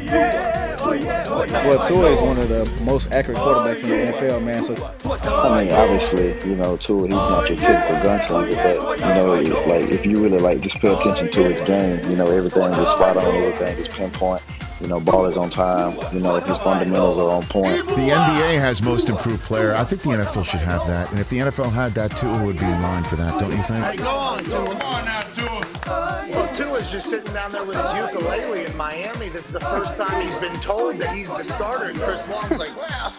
Well, Tua is one of the most accurate quarterbacks in the NFL, man. So, I mean, obviously, Tua, he's not your typical gunslinger, but, like, if you really, like, just pay attention to his game, everything is spot on, everything is pinpoint. Ball is on time. His fundamentals are on point. The NBA has most improved player. I think the NFL should have that. And if the NFL had that, Tua would be in line for that, don't you think? Hey, go on, Tua. Come on now, Tua. Well, Tua's just sitting down there with his ukulele in Miami. That's the first time he's been told that he's the starter. And Chris Long's like, well,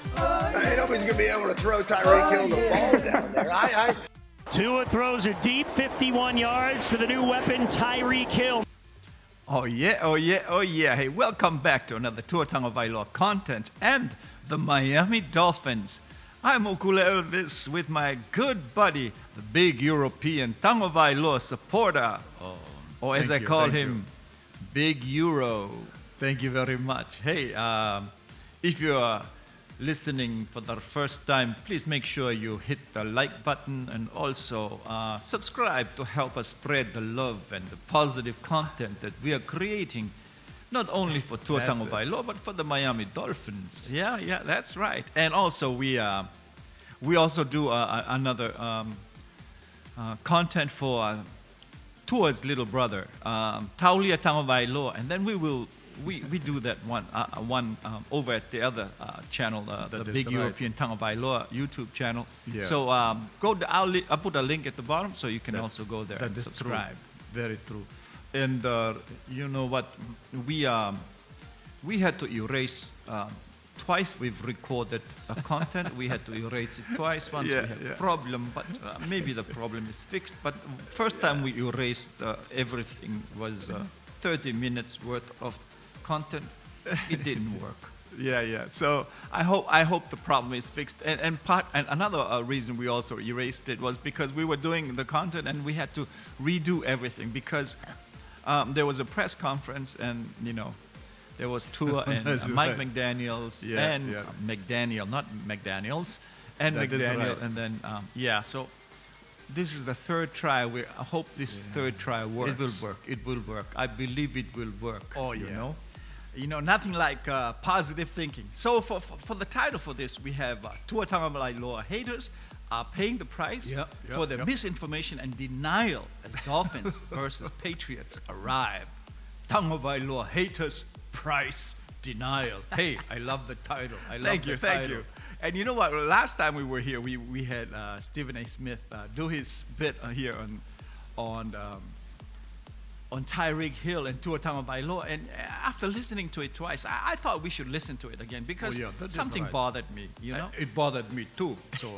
nobody's going to be able to throw Tyreek Hill the ball down there. Tua throws it deep, 51 yards to the new weapon, Tyreek Hill. Oh yeah, oh yeah, oh yeah. Hey, welcome back to another Tua Tagovailoa content and the Miami Dolphins. I'm Okula Elvis with my good buddy, the big European Tagovailoa supporter. Or as I call him, Big Euro. Thank you very much. Hey, if you're listening for the first time, please make sure you hit the like button and also subscribe to help us spread the love and the positive content that we are creating, not only for Tua Tagovailoa, but for the Miami Dolphins. Yeah, that's right. And also we also do another content for Tua's little brother, Tua Tagovailoa, and then we do that one over at the other channel, the big European Tagovailoa YouTube channel. Yeah. So go to I'll put a link at the bottom so you can also go there and subscribe. True. Very true. And you know what? We had to erase twice. We've recorded content. We had to erase it twice. Once we had a problem, but maybe the problem is fixed. But first time we erased everything was 30 minutes worth of content. It didn't work. Yeah. So I hope the problem is fixed. And another reason we also erased it was because we were doing the content and we had to redo everything because there was a press conference and there was Tua and Mike McDaniels and McDaniel, not McDaniels, and that McDaniel, right. And then so this is the third try. I hope this third try works. It will work. It will work. I believe it will work. Oh, yeah. Nothing like positive thinking. So for the title for this, we have Tua Tagovailoa haters are paying the price for the misinformation and denial as Dolphins versus Patriots arrive. Tagovailoa haters, price, denial. Hey, I love the title. Thank you. And you know what? Last time we were here, we had Stephen A. Smith do his bit here on Tyreek Hill and Tua Tagovailoa. And after listening to it twice, I thought we should listen to it again because something bothered me. It bothered me too. So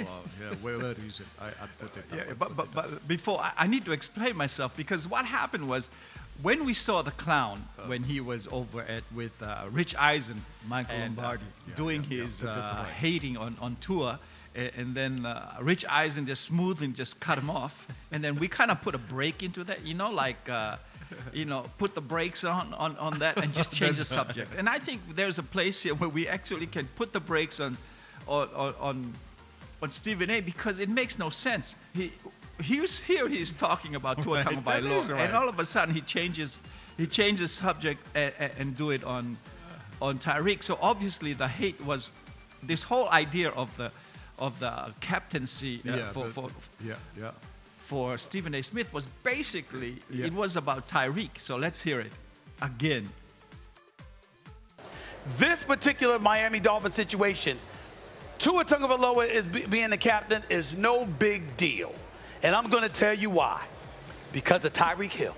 where is it? I put it. But before I need to explain myself because what happened was when we saw the clown when he was over with Rich Eisen, Michael Lombardi, doing his hating on Tua. And then Rich Eisen just smoothly just cut him off. And then we kind of put a break into that, put the brakes on that and just change the subject. And I think there's a place here where we actually can put the brakes on Stephen A. because it makes no sense. He's talking about Tua Tagovailoa, and all of a sudden he changes subject and do it on Tyreek. So obviously the hate was this whole idea of the captaincy for Stephen A. Smith was basically it was about Tyreek. So let's hear it again. This particular Miami Dolphins situation, Tua Tagovailoa is being the captain is no big deal. And I'm going to tell you why. Because of Tyreek Hill.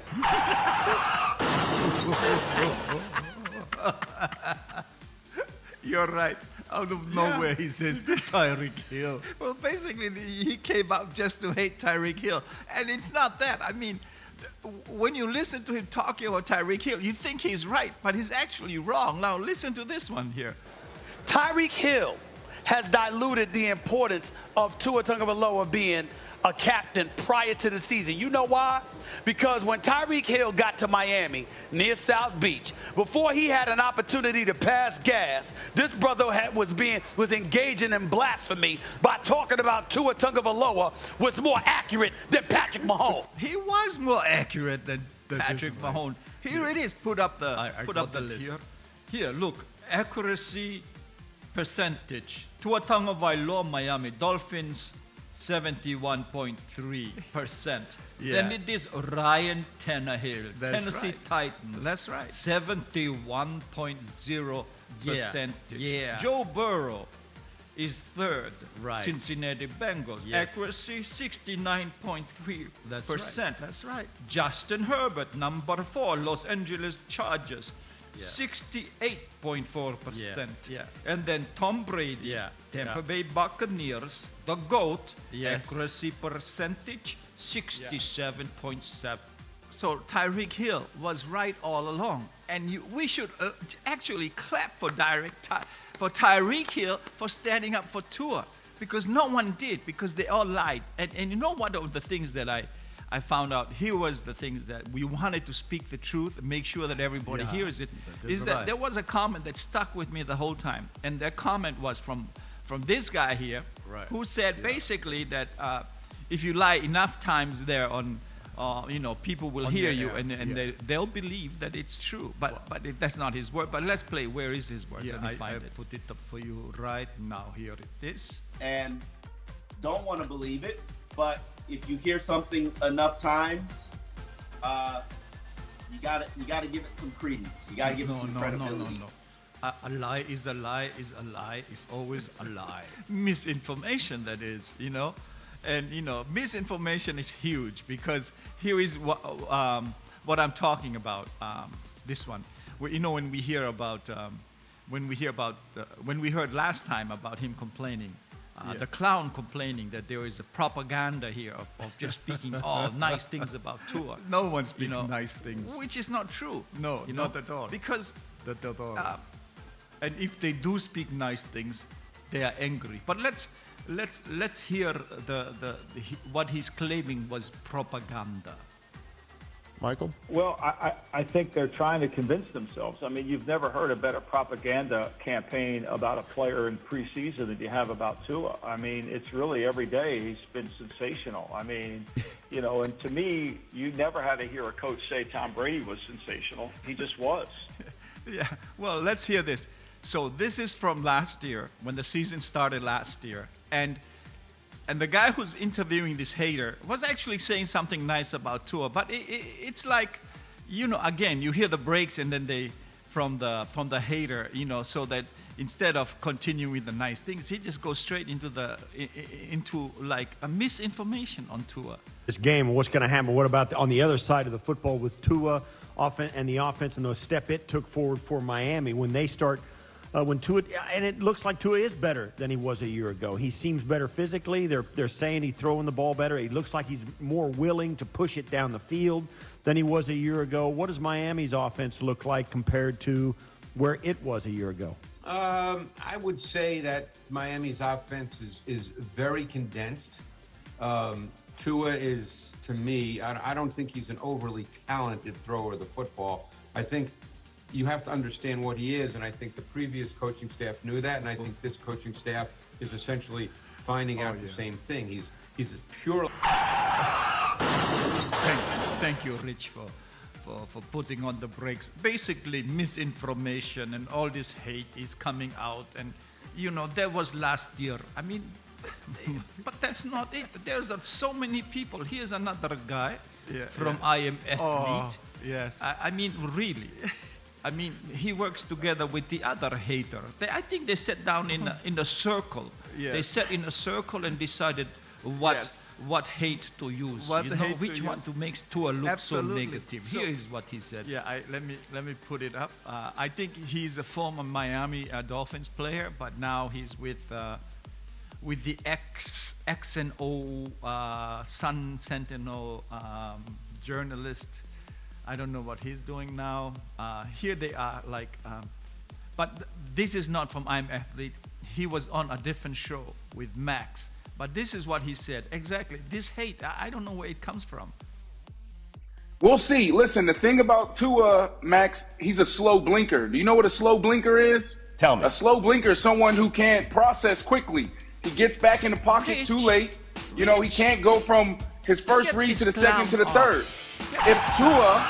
You're right. Out of nowhere, he says Tyreek Hill. Well, basically, he came out just to hate Tyreek Hill. And it's not that. I mean, when you listen to him talking about Tyreek Hill, you think he's right, but he's actually wrong. Now, listen to this one here. Tyreek Hill has diluted the importance of Tua Tagovailoa being a captain prior to the season. You know why? Because when Tyreek Hill got to Miami near South Beach, before he had an opportunity to pass gas, this brother was engaging in blasphemy by talking about Tua Tagovailoa was more accurate than Patrick Mahomes. He was more accurate than Patrick Mahomes. Here it is. Put up the list. Here. Here, look, accuracy percentage. Tua Tagovailoa, Miami Dolphins, 71.3%. Yeah. Then it is Ryan Tannehill, That's Tennessee right. Titans. That's right. 71.0%. Yeah. Joe Burrow is third. Right. Cincinnati Bengals. Yes. Accuracy 69.3%. That's right. That's right. Justin Herbert, number 4, Los Angeles Chargers. Yeah. 68.4%. Yeah. And then Tom Brady, Yeah. Tampa Yeah. Bay Buccaneers, the GOAT, Yes. accuracy percentage, 67.7. So Tyreek Hill was right all along. And we should actually clap for Tyreek Hill for standing up for Tua. Because no one did, because they all lied. And you know one of the things that I found out, here was the things that we wanted to speak the truth, make sure that everybody hears it, is that there was a comment that stuck with me the whole time. And that comment was from this guy here, who said basically that if you lie enough times there on, people will hear you and they'll believe that it's true. But that's not his word. But let's play, where is his words? Yeah, Let me find I it. put it up for you right now. Here it is. And don't want to believe it, but if you hear something enough times, you gotta give it some credence. You gotta give it some credibility. No. A lie is a lie is a lie is always a lie. Misinformation, that is, And, misinformation is huge, because here is what I'm talking about, this one. When we heard last time about him complaining, the clown complaining that there is a propaganda here of just speaking all nice things about Tua. No one speaks nice things. Which is not true. No, not at all. Because, Not at all. and if they do speak nice things, they are angry. But let's hear what he's claiming was propaganda. Michael? Well, I think they're trying to convince themselves. I mean, you've never heard a better propaganda campaign about a player in preseason than you have about Tua. I mean, it's really every day he's been sensational. I mean, and to me, you never had to hear a coach say Tom Brady was sensational. He just was. Yeah, well, let's hear this. So this is from last year, when the season started last year. And the guy who's interviewing this hater was actually saying something nice about Tua. But it's like, again, you hear the breaks and then from the hater, so that instead of continuing the nice things, he just goes straight into like a misinformation on Tua. This game, what's going to happen? What about on the other side of the football with Tua and the offense and the step it took forward for Miami when they start – when Tua, and it looks like Tua is better than he was a year ago. He seems better physically. They're saying he's throwing the ball better. He looks like he's more willing to push it down the field than he was a year ago. What does Miami's offense look like compared to where it was a year ago? I would say that Miami's offense is very condensed. Tua is, to me, I don't think he's an overly talented thrower of the football. I think you have to understand what he is, and I think the previous coaching staff knew that, and I think this coaching staff is essentially finding out the same thing. He's a pure. Thank you, Rich, for putting on the brakes. Basically, misinformation and all this hate is coming out, and that was last year. I mean, but that's not it. There's so many people. Here's another guy from I Am Athlete. Oh, yes. I mean, really. I mean, he works together with the other hater. I think they sat down in a circle. Yes. They sat in a circle and decided what hate to use. Which one to make Tua look so negative. Here is what he said. Yeah, let me put it up. I think he's a former Miami Dolphins player, but now he's with the X and O Sun Sentinel journalist. I don't know what he's doing now. Here they are, but this is not from I'm Athlete. He was on a different show with Max. But this is what he said. Exactly. This hate, I don't know where it comes from. We'll see. Listen, the thing about Tua, Max, he's a slow blinker. Do you know what a slow blinker is? Tell me. A slow blinker is someone who can't process quickly. He gets back in the pocket too late. He can't go from his first read to the second to the third. If Tua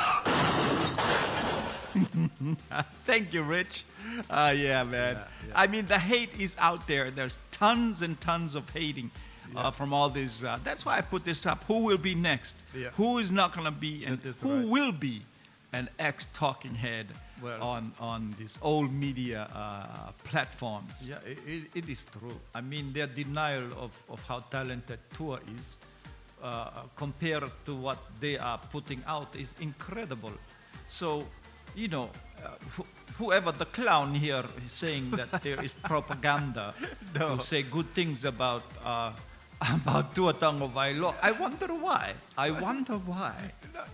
Thank you, Rich. Yeah, man. I mean, the hate is out there. There's tons and tons of hating from all these. That's why I put this up. Who will be next? Yeah. Who is not going to be, and who right. will be an ex-talking head on these old media platforms? Yeah, it is true. I mean, their denial of how talented Tua is compared to what they are putting out is incredible. So, you know, whoever the clown here is saying that there is propaganda to say good things about Tua Tagovailoa, I wonder why. I wonder why.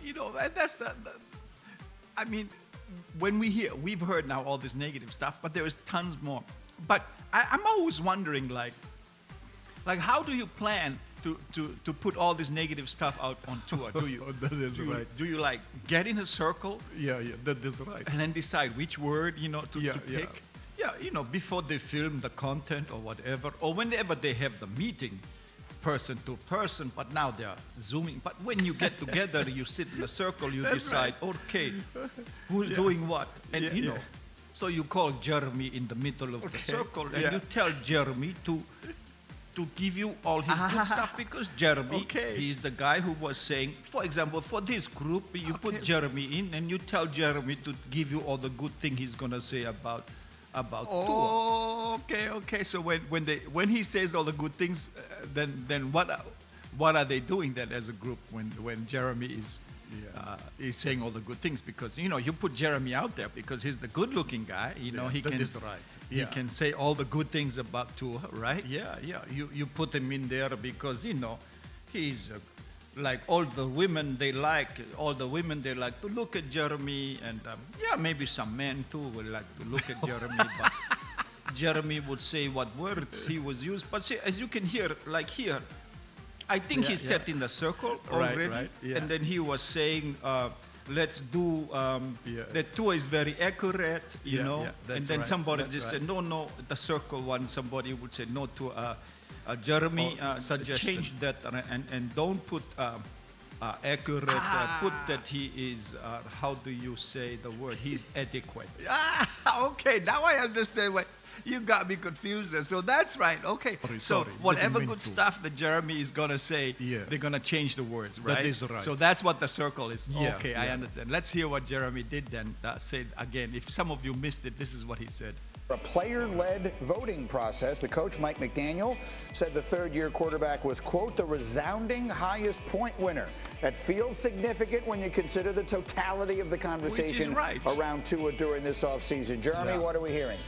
You know, and that's I mean, when we've heard now all this negative stuff, but there is tons more. But I'm always wondering, like how do you plan to put all this negative stuff out on Tua? Do you? That is right. Do you like get in a circle? Yeah, that is right. And then decide which word, you know, to pick? Yeah, you know, before they film the content or whatever, or whenever they have the meeting, person to person, but now they are zooming. But when you get together, you sit in a circle, you decide, okay, who's doing what? And, you know, so you call Jeremy in the middle of the circle, and you tell Jeremy to give you all his good stuff, because Jeremy, he's the guy who was saying, for example, for this group, you put Jeremy in, and you tell Jeremy to give you all the good thing he's going to say about Tua. Okay. So when he says all the good things, then what are they doing then as a group when Jeremy is saying all the good things? Because, you know, you put Jeremy out there because he's the good-looking guy. You know, he can. He can say all the good things about Tua, right? Yeah. You put him in there because, you know, he's like all the women they like to look at Jeremy, and maybe some men too would like to look at Jeremy, but Jeremy would say what words he was used. But see, as you can hear, like here, I think he sat in the circle already, right. And then he was saying, let's do that Tua is very accurate, you know. And then somebody just said, no, the circle one, somebody would say, no, to Jeremy, change that and don't put accurate, put that he is, how do you say the word? He's adequate. Okay, now I understand what. You got me confused there. So that's right. Okay. So whatever good stuff that Jeremy is going to say, they're going to change the words, right? That is right. So that's what the circle is. Yeah, okay, I understand. Let's hear what Jeremy did then. Say again. If some of you missed it, this is what he said. A player-led voting process. The coach, Mike McDaniel, said the third-year quarterback was, quote, the resounding highest point winner. That feels significant when you consider the totality of the conversation around Tua during this offseason. Jeremy, what are we hearing?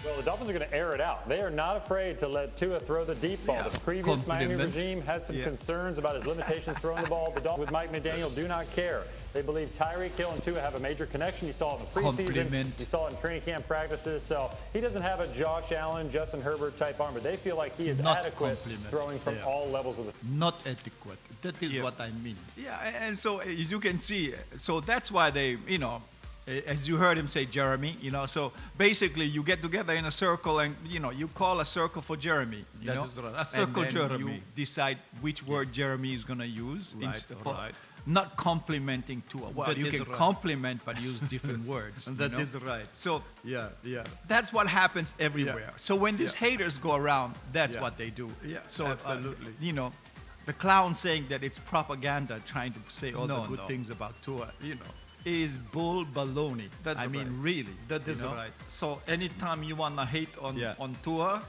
Well, the Dolphins are going to air it out. They are not afraid to let Tua throw the deep ball. The previous Miami regime had some concerns about his limitations throwing the ball. The Dolphins with Mike McDaniel do not care. They believe Tyreek Hill and Tua have a major connection. You saw it in the preseason. You saw it in training camp practices. So he doesn't have a Josh Allen, Justin Herbert type arm, but they feel like he is adequate throwing from all levels of the Not adequate. That is what I mean. Yeah, and so as you can see, so that's why they, you know, as you heard him say, Jeremy, you know, so basically you get together in a circle and, you know, you call a circle for Jeremy. You know? Is right. A circle and Jeremy. You decide which word Jeremy is going to use. Not complimenting Tua. Well, you can compliment but use different words. That is right. So yeah. that's what happens everywhere. So when these haters go around, that's what they do. Yeah, so absolutely. You know, the clown saying that it's propaganda trying to say all the good things about Tua, you know, is bull baloney. I mean, really. That is right. So anytime you want to hate on Tua,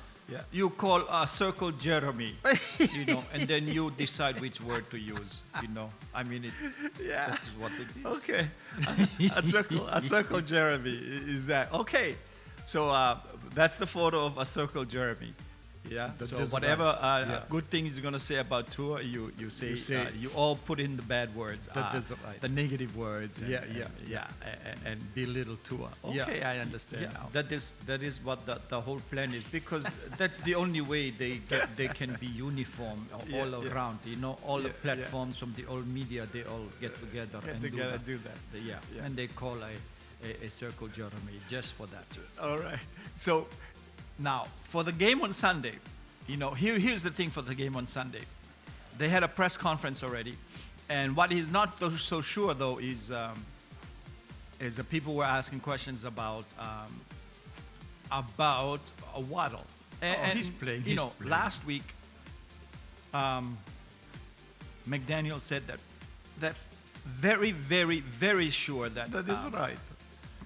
you call Circle Jeremy, you know, and then you decide which word to use, you know. I mean, that's what it is. Okay. a circle Jeremy is that. Okay. So that's the photo of a Circle Jeremy. Yeah. So whatever good things you're gonna say about Tua, you say you all put in the bad words. That is right. The negative words. And belittle Tua. Okay, I understand now. That is what the whole plan is, because that's the only way they can be uniform all around. You know, all the platforms from the old media, they all get together and do that. And they call a Circle Jeremy just for that. All right. So. Now, for the game on Sunday, you know, here's the thing for the game on Sunday. They had a press conference already, and what he's not so sure, though, is is people were asking questions about Waddle. And he's playing. You know, last week, McDaniel said that very, very, very sure that That is right.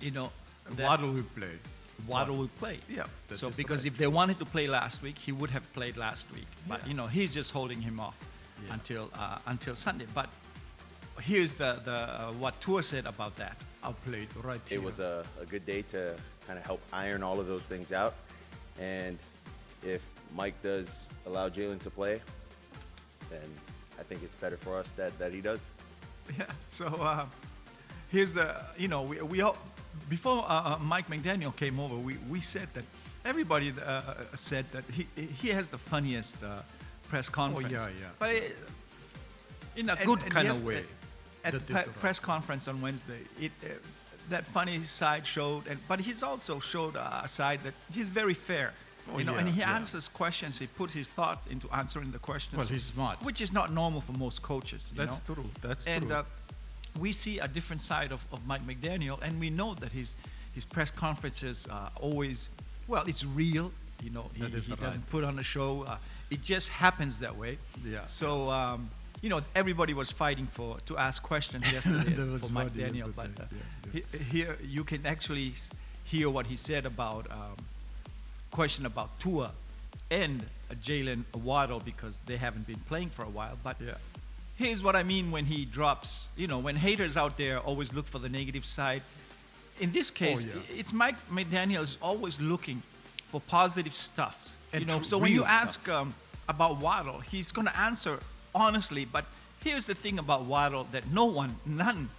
You know, Waddle will play. Waddle will play. Yeah. that So is because right. if they wanted to play last week, he would have played last week. But Yeah. you know, he's just holding him off until Sunday. But here's the what Tua said about that. I'll play it right here. It was a good day to kind of help iron all of those things out. And if Mike does allow Jalen to play, then I think it's better for us that he does. Yeah. So here's the, you know, we all, before Mike McDaniel came over, we said that everybody said that he has the funniest press conference. yeah. But in a good kind of yes, way. At that the is right. press conference on Wednesday, that funny side showed, but he's also showed a side that he's very fair. You know, and he answers questions. He puts his thought into answering the questions. Well, he's smart. Which is not normal for most coaches. That's true. That's and, true. we see a different side of Mike McDaniel, and we know that his press conferences are always, well, it's real. You know, he doesn't put on a show. It just happens that way. Yeah. So, you know, everybody was fighting to ask questions yesterday for Mike Daniel, but here you can actually hear what he said about question about Tua and Jalen Waddle, because they haven't been playing for a while. But here's what I mean when he drops. You know, when haters out there always look for the negative side. In this case, it's Mike McDaniel is always looking for positive stuff. And you know, so when you ask about Waddle, he's going to answer honestly. But here's the thing about Waddle that none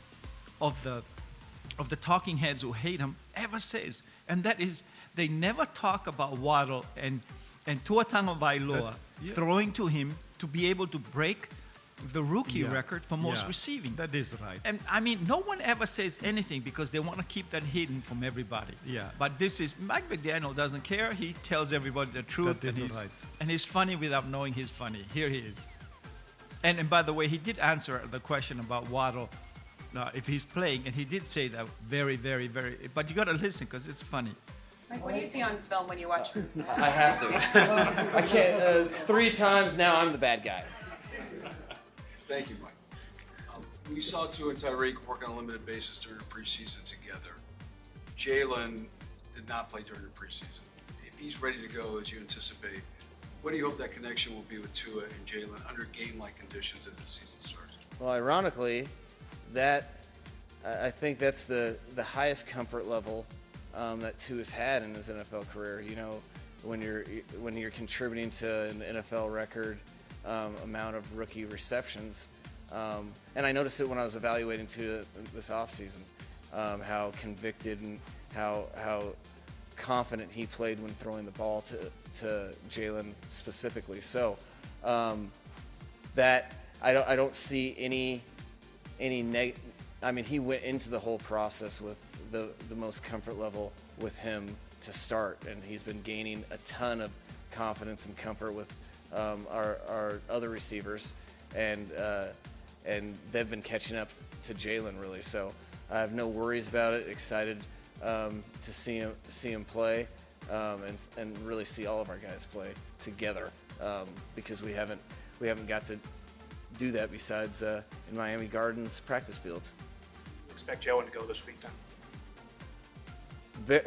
of the talking heads who hate him ever says, and that is they never talk about Waddle and Tua Tagovailoa throwing to him to be able to break the rookie record for most receiving. That is right. And I mean, no one ever says anything because they want to keep that hidden from everybody. Yeah. But this is Mike McDaniel doesn't care. He tells everybody the truth. That is and right. And he's funny without knowing he's funny. Here he is. And by the way, he did answer the question about Waddle if he's playing, and he did say that very, very, very. But you got to listen because it's funny. Mike, what do you see on film when you watch? I have to. I can't. 3 times now, I'm the bad guy. Thank you, Mike. We saw Tua and Tyreek work on a limited basis during the preseason together. Jalen did not play during the preseason. If he's ready to go, as you anticipate, what do you hope that connection will be with Tua and Jalen under game-like conditions as the season starts? Well, ironically, I think that's the highest comfort level that Tua's had in his NFL career. You know, when you're contributing to an NFL record amount of rookie receptions, and I noticed it when I was evaluating Tua this offseason, how convicted and how confident he played when throwing the ball to Jalen specifically. So that I don't see any I mean, he went into the whole process with the most comfort level with him to start, and he's been gaining a ton of confidence and comfort with our other receivers, and they've been catching up to Jalen really. So I have no worries about it. Excited to see him play, and really see all of our guys play together, because we haven't got to do that besides in Miami Gardens practice fields. Expect Jalen to go this week then?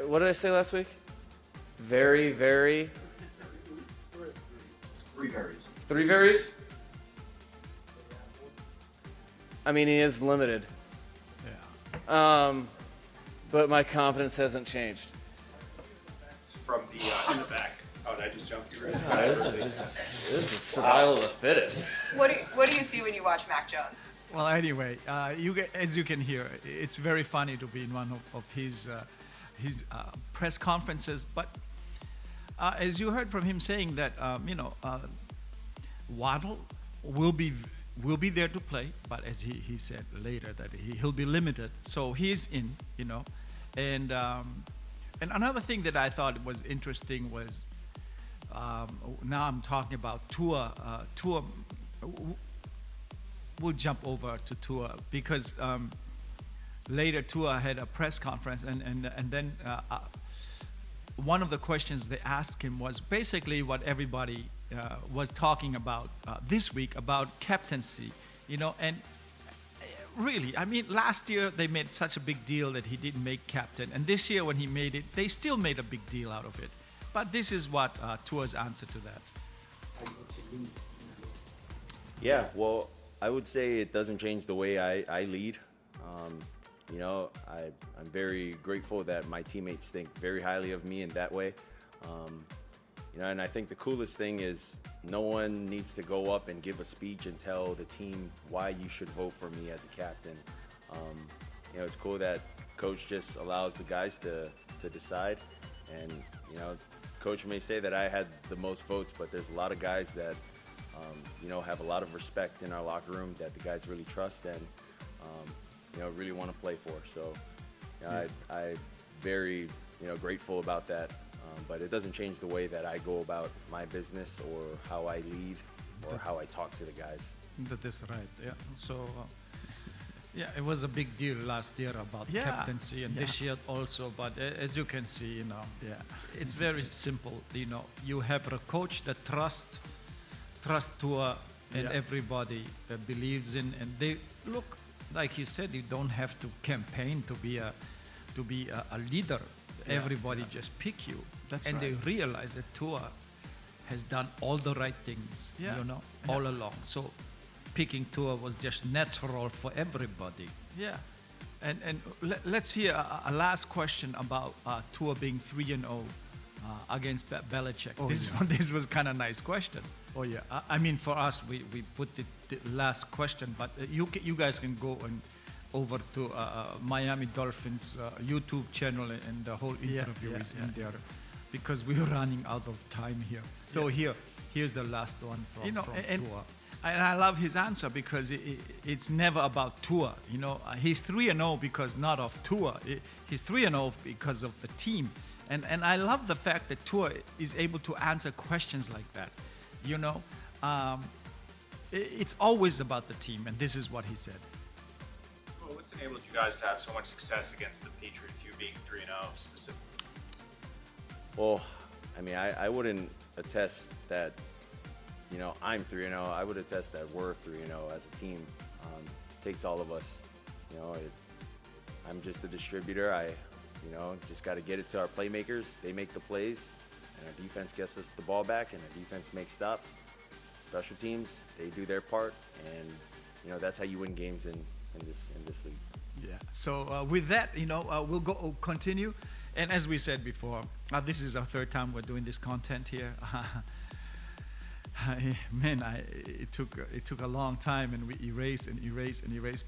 What did I say last week? Very, very. 3 varies. 3 varies? I mean, he is limited. Yeah. But my confidence hasn't changed. From the in the back. Oh, did I just jump you? This is survival of the fittest. What do you see when you watch Mac Jones? Well, anyway, as you can hear, it's very funny to be in one of his press conferences. But as you heard from him saying that, Waddle will be there to play, but as he said later that he'll be limited, so he's in, and another thing that I thought was interesting was now I'm talking about Tua. We'll jump over to Tua because later Tua had a press conference, and then one of the questions they asked him was basically what everybody was talking about this week about captaincy, and really, I mean, last year they made such a big deal that he didn't make captain, and this year when he made it, they still made a big deal out of it. But this is what Tua's answer to that. Yeah, well, I would say it doesn't change the way I lead. I'm very grateful that my teammates think very highly of me in that way. And I think the coolest thing is no one needs to go up and give a speech and tell the team why you should vote for me as a captain. It's cool that Coach just allows the guys to decide. And, Coach may say that I had the most votes, but there's a lot of guys that, have a lot of respect in our locker room that the guys really trust and, really want to play for. So I'm very, grateful about that. But it doesn't change the way that I go about my business or how I lead or how I talk to the guys. That is right, yeah. So, it was a big deal last year about captaincy, and this year also. But as you can see, it's very simple. You have a coach that trusts Tua, and everybody believes in. And they look, like you said, you don't have to campaign to be a leader. Everybody just pick you. That's and right. they realize that Tua has done all the right things, all along. So picking Tua was just natural for everybody. Yeah. And let's hear a last question about Tua being 3-0 against Belichick. This was kind of nice question. Oh, yeah. I mean, for us, we put the last question, but you guys can go and over to Miami Dolphins YouTube channel, and the whole interview is in there, because we're running out of time here. So here's the last one from Tua. And I love his answer because it's never about Tua. He's 3-0 because not of Tua. He's 3-0 because of the team. And I love the fact that Tua is able to answer questions like that. It's always about the team, and this is what he said. Well, what's enabled you guys to have so much success against the Patriots, you being 3-0 specifically? Well, I mean, I wouldn't attest that, I'm 3-0. I would attest that we're 3-0 as a team. It takes all of us. I'm just a distributor. I just got to get it to our playmakers. They make the plays, and our defense gets us the ball back, and our defense makes stops. Special teams, they do their part, and that's how you win games in this league. Yeah. So with that, we'll continue. And as we said before, this is our third time we're doing this content here. Man, it took a long time, and we erased.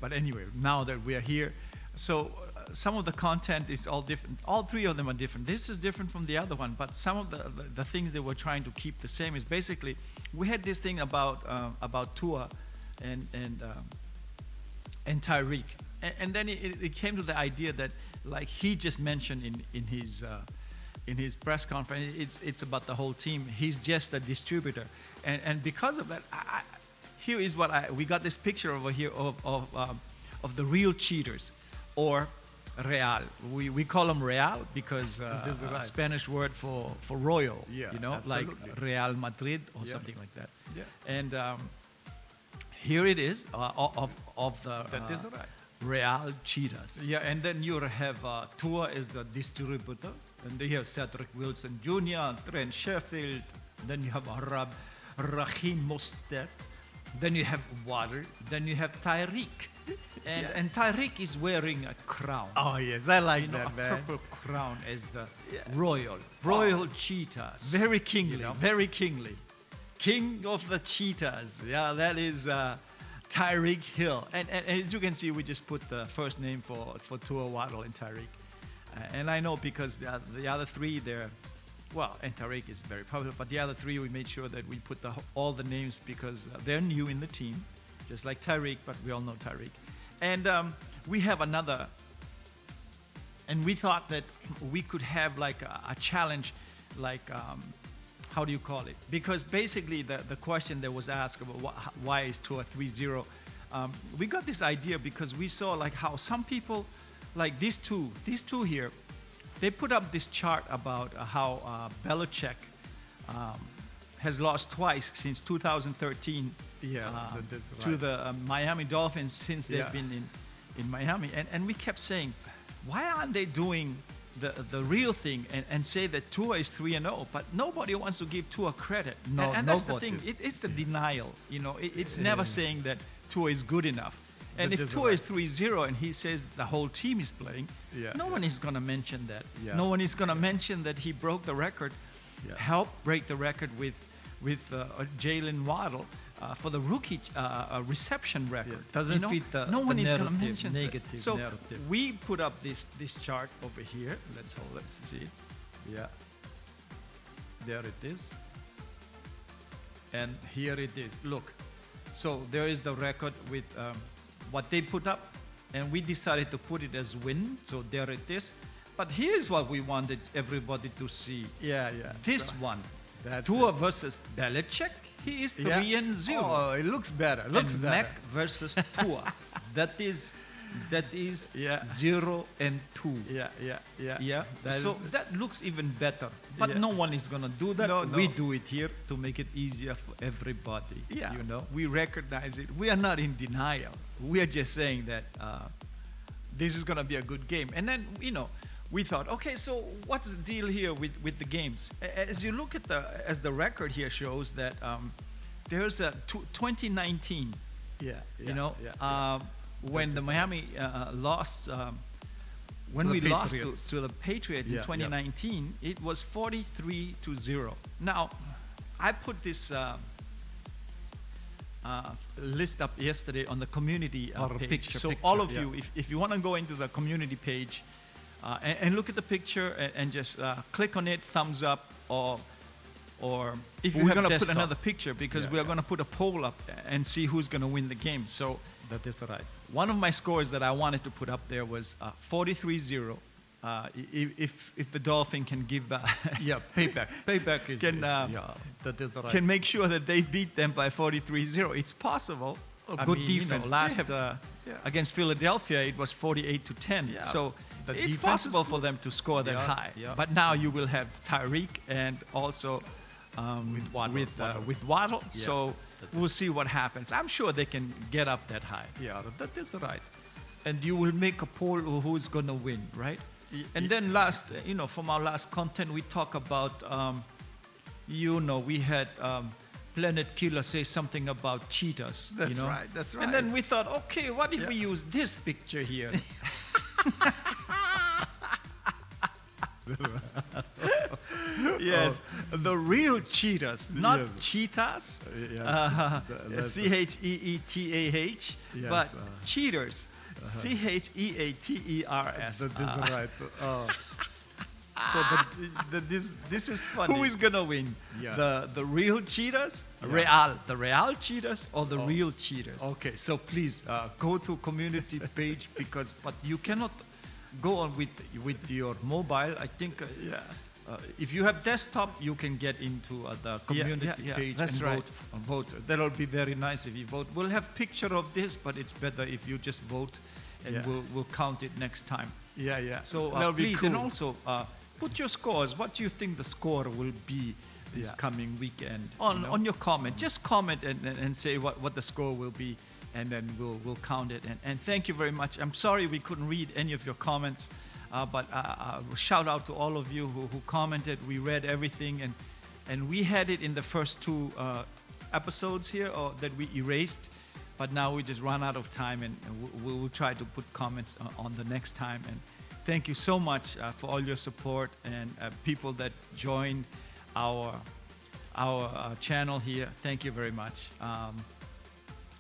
But anyway, now that we are here, so some of the content is all different. All three of them are different. This is different from the other one, but some of the things that we're trying to keep the same is basically we had this thing about Tua and Tyreek, and then it came to the idea that, like he just mentioned in his press conference, it's about the whole team. He's just a distributor, and because of that, here is what we got this picture over here of the real cheaters, or Real. We call them Real because a Spanish word for royal. Yeah, like absolutely. Real Madrid or something like that. Yeah. And here it is of the That is right. Real cheaters. Yeah, and then you have Tua is the distributor, and they have Cedric Wilson Jr., Trent Sheffield, then you have Raheem Mostert, then you have Waddle, then you have Tyreek. And Tyreek is wearing a crown. Oh yes, I like that, a man. purple crown as the royal cheetahs. Very kingly, very kingly. King of the cheetahs. Yeah, that is Tyreek Hill. And as you can see, we just put the first name for Tua, Waddle, and Tyreek. And I know because the other three, and Tyreek is very popular, but the other three, we made sure that we put all the names because they're new in the team, just like Tyreek, but we all know Tyreek. And we have another, and we thought that we could have like a challenge, like, how do you call it? Because basically the question that was asked about why is Tua 3-0, we got this idea because we saw like how some people like these two here, they put up this chart about how Belichick has lost twice since 2013 to the Miami Dolphins since they've been in Miami. And we kept saying, why aren't they doing the real thing and say that Tua is 3-0? But nobody wants to give Tua credit. No, and that's the nobody. thing. It's the denial. It's never saying that Tua is good enough. And That if is Tua right. is 3-0 and he says the whole team is playing, no one is going to mention that. Yeah. No one is going to mention that he broke the record, helped break the record with Jalen Waddle for the rookie reception record. Doesn't fit the no one is going to narrative, mention that. negative So narrative. we put up this chart over here. Let's see it. Yeah. There it is. And here it is. Look, so there is the record with what they put up, and we decided to put it as win. So there it is. But here's what we wanted everybody to see. Yeah. This one, That's Tua it. versus Belichick. He is Yeah. 3-0. Oh, it looks better. Looks and better. Mac versus Tua. that is 0-2. Yeah. That looks even better. But Yeah. no one is gonna do that. No, We no. do it here to make it easier for everybody. Yeah. We recognize it. We are not in denial. We are just saying that this is gonna be a good game. And then we thought, okay, so what's the deal here with the games? As you look at as the record here shows that there's a 2019. When the Miami lost, when To we the lost Patriots. to the Patriots in Yeah, 2019, it was 43-0. Now, I put this list up yesterday on the community page. picture, So picture, all of yeah. you, if you want to go into the community page and look at the picture and just click on it, thumbs up, or if We're you have gonna put desktop. another picture because we are going to put a poll up and see who's going to win the game. So That is right. one of my scores that I wanted to put up there was 43-0. If the Dolphin can give Payback. Payback is can that is right. can make sure that they beat them by 43-0. It's possible. I Good mean, defense. Last Yeah. against Philadelphia, it was 48-10. Yeah. So The it's defense is possible for good. them to score that Yeah, high. yeah. But now you will have Tyreek and also with Waddle. Yeah. So we'll see what happens. I'm sure they can get up that high. Yeah, that is right. And you will make a poll of who's going to win, right? And then last, from our last content, we talk about, we had Planet Killer say something about cheetahs. That's right, that's right. And then we thought, okay, what if we use this picture here? Yes, the real cheetahs, not Yes. cheetahs, Yes. CHEETAH, Yes, but cheaters, CHEATERS. That is right. So this is funny. Who is gonna win? Yeah. The real cheaters, Yeah. the real cheaters, or the real cheaters? Okay, so please Go to community page but you cannot go on with your mobile. I think if you have desktop, you can get into the community page that's and right. vote. That'll be very nice if you vote. We'll have picture of this, but it's better if you just vote, and Yeah. we'll count it next time. Yeah. So That'll be please, and cool. also put your scores. What do you think the score will be this coming weekend? On your comment, just comment and say what the score will be, and then we'll count it. And thank you very much. I'm sorry we couldn't read any of your comments, but shout out to all of you who commented. We read everything, and we had it in the first two episodes here that we erased. But now we just run out of time, and we'll try to put comments on the next time. And thank you so much for all your support and people that joined our channel here. Thank you very much.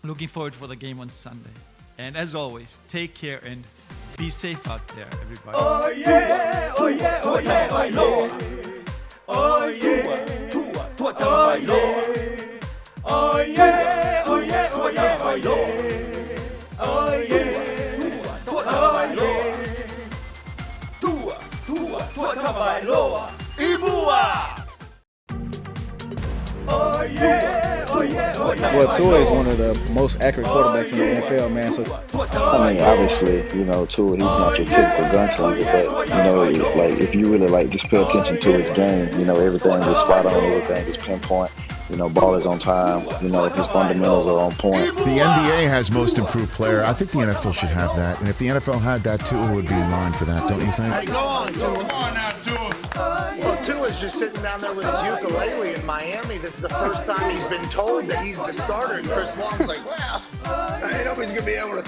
Looking forward for the game on Sunday. And as always, take care and be safe out there, everybody. Oh yeah, oh yeah, oh yeah, oh yeah. Oh yeah, Tua Tagovailoa. Oh yeah, oh yeah, oh yeah, oh yeah. Oh yeah, Tua Tagovailoa. Tua Tagovailoa. Ibua. Well, Tua is one of the most accurate quarterbacks in the NFL, man. So, I mean, obviously, you know, Tua, he's not your typical gunslinger, but, you know, like, if you really, like, just pay attention to his game, you know, everything is spot on, everything is pinpoint. You know, ball is on time. You know, his fundamentals are on point. The NBA has most improved player. I think the NFL should have that. And if the NFL had that, Tua would be in line for that, don't you think? Hey, go on, Tua. Come on now, Tua. Well, Tua's just sitting down there with his ukulele in Miami. This is the first time he's been told that he's the starter. And Chris Long's like, well, ain't nobody's going to be able to